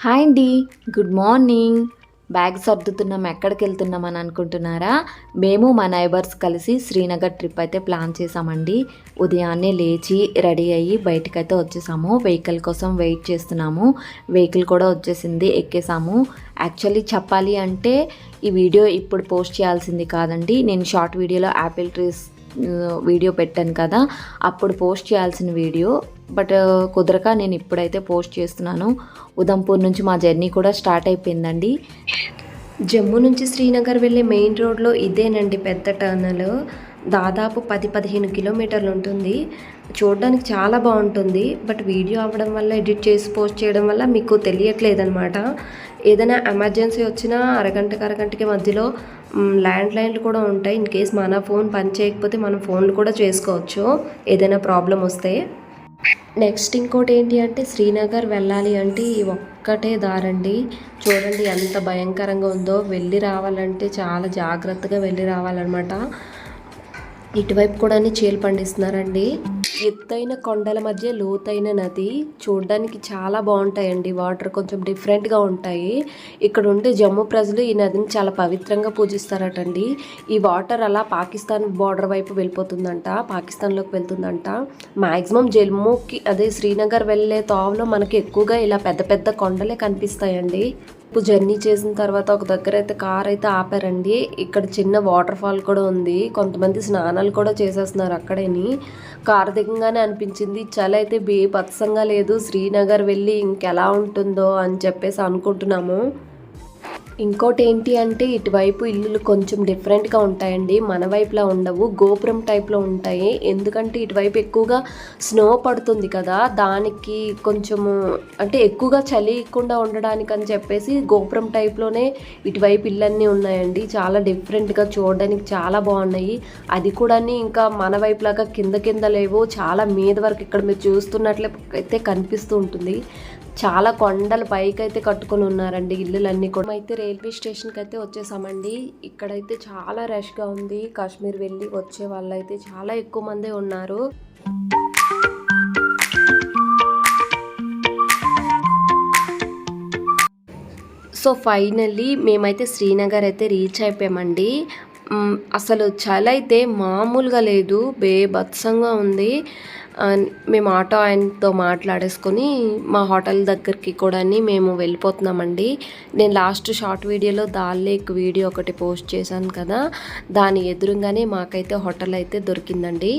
Hi అండి, good morning. Bag సర్దుతున్నాం, ఎక్కడికి వెళ్తున్నాం అని అనుకుంటున్నారా? మేము మా నైబర్స్ కలిసి శ్రీనగర్ ట్రిప్ అయితే ప్లాన్ చేసామండి. ఉదయాన్నే లేచి రెడీ అయ్యి బయటకైతే వచ్చేసాము. వెహికల్ కోసం వెయిట్ చేస్తున్నాము. వెహికల్ కూడా వచ్చేసింది, ఎక్కేసాము. యాక్చువల్లీ చెప్పాలి అంటే ఈ వీడియో ఇప్పుడు పోస్ట్ చేయాల్సింది కాదండి. నేను షార్ట్ వీడియోలో యాపిల్ ట్రీస్ వీడియో పెట్టాను కదా, అప్పుడు పోస్ట్ చేయాల్సిన వీడియో. బట్ కుదరక నేను ఇప్పుడైతే పోస్ట్ చేస్తున్నాను. ఉదంపూర్ నుంచి మా జర్నీ కూడా స్టార్ట్ అయిపోయిందండి. జమ్మూ నుంచి శ్రీనగర్ వెళ్ళే మెయిన్ రోడ్లో ఇదేనండి పెద్ద టర్నల్. దాదాపు 10-15 కిలోమీటర్లు ఉంటుంది. చూడడానికి చాలా బాగుంటుంది. బట్ వీడియో అవ్వడం వల్ల, ఎడిట్ చేసి పోస్ట్ చేయడం వల్ల మీకు తెలియట్లేదనమాట. ఏదైనా ఎమర్జెన్సీ వచ్చినా అరగంటకి మధ్యలో ల్యాండ్ లైన్లు కూడా ఉంటాయి. ఇన్ కేస్ మన ఫోన్ పని చేయకపోతే మనం ఫోన్లు కూడా చేసుకోవచ్చు ఏదైనా ప్రాబ్లం వస్తే. నెక్స్ట్ ఇంకోటి ఏంటి అంటే, శ్రీనగర్ వెళ్ళాలి అంటే ఈ ఒక్కటే దారండి. చూడండి ఎంత భయంకరంగా ఉందో. వెళ్ళి రావాలంటే చాలా జాగ్రత్తగా వెళ్ళి రావాలన్నమాట. ఇటువైపు కూడా చేలు పండిస్తున్నారండి. ఎత్తైన కొండల మధ్య లోతైన నది. చూడడానికి చాలా బాగుంటాయండి. వాటర్ కొంచెం డిఫరెంట్గా ఉంటాయి. ఇక్కడ ఉండే జమ్మూ ప్రజలు ఈ నదిని చాలా పవిత్రంగా పూజిస్తారటండి. ఈ వాటర్ అలా పాకిస్తాన్ బార్డర్ వైపు వెళ్ళిపోతుందంట, పాకిస్తాన్లోకి వెళ్తుందంట. మ్యాక్సిమం జమ్మూకి, అదే శ్రీనగర్ వెళ్ళే తోవలో మనకి ఎక్కువగా ఇలా పెద్ద పెద్ద కొండలే కనిపిస్తాయండి. జర్నీ చేసిన తర్వాత ఒక దగ్గర అయితే కార్ అయితే ఆపారండి. ఇక్కడ చిన్న వాటర్ ఫాల్ కూడా ఉంది. కొంతమంది స్నానాలు కూడా చేసేస్తున్నారు అక్కడేని. కార్ దిగంగానే అనిపించింది చలి అయితే బీభత్సంగా లేదు. శ్రీనగర్ వెళ్ళి ఇంకెలా ఉంటుందో అని చెప్పేసి అనుకుంటున్నాము. ఇంకోటి ఏంటి అంటే, ఇటువైపు ఇల్లులు కొంచెం డిఫరెంట్గా ఉంటాయండి. మన వైపులా ఉండవు, గోపురం టైప్లో ఉంటాయి. ఎందుకంటే ఇటువైపు ఎక్కువగా స్నో పడుతుంది కదా, దానికి కొంచెము అంటే ఎక్కువగా చలికుండా ఉండడానికి అని చెప్పేసి గోపురం టైప్లోనే ఇటువైపు ఇళ్ళన్నీ ఉన్నాయండి. చాలా డిఫరెంట్గా, చూడడానికి చాలా బాగున్నాయి. అది కూడా ఇంకా మన వైపులాగా కింద లేవు, చాలా మీద వరకు ఇక్కడ మీరు చూస్తున్నట్లయితే కనిపిస్తూ ఉంటుంది. చాలా కొండల పైకి అయితే కట్టుకొని ఉన్నారండి ఇల్లులన్నీ కూడా. అయితే రైల్వే స్టేషన్కి అయితే వచ్చేసామండి. ఇక్కడైతే చాలా రష్గా ఉంది. కాశ్మీర్ వెళ్ళి వచ్చే వాళ్ళు అయితే చాలా ఎక్కువ మందే ఉన్నారు. సో ఫైనల్లీ మేమైతే శ్రీనగర్ అయితే రీచ్ అయిపోయామండి. అసలు చలి అయితే మామూలుగా లేదు, బేభత్సంగా ఉంది. మేము ఆటో ఆయనతో మాట్లాడేసుకొని మా హోటల్ దగ్గరికి కూడా మేము వెళ్ళిపోతున్నామండి. నేను లాస్ట్ షార్ట్ వీడియోలో దాల్ లేక్ వీడియో ఒకటి పోస్ట్ చేశాను కదా, దాని ఎదురుగానే మాకైతే హోటల్ అయితే దొరికిందండి.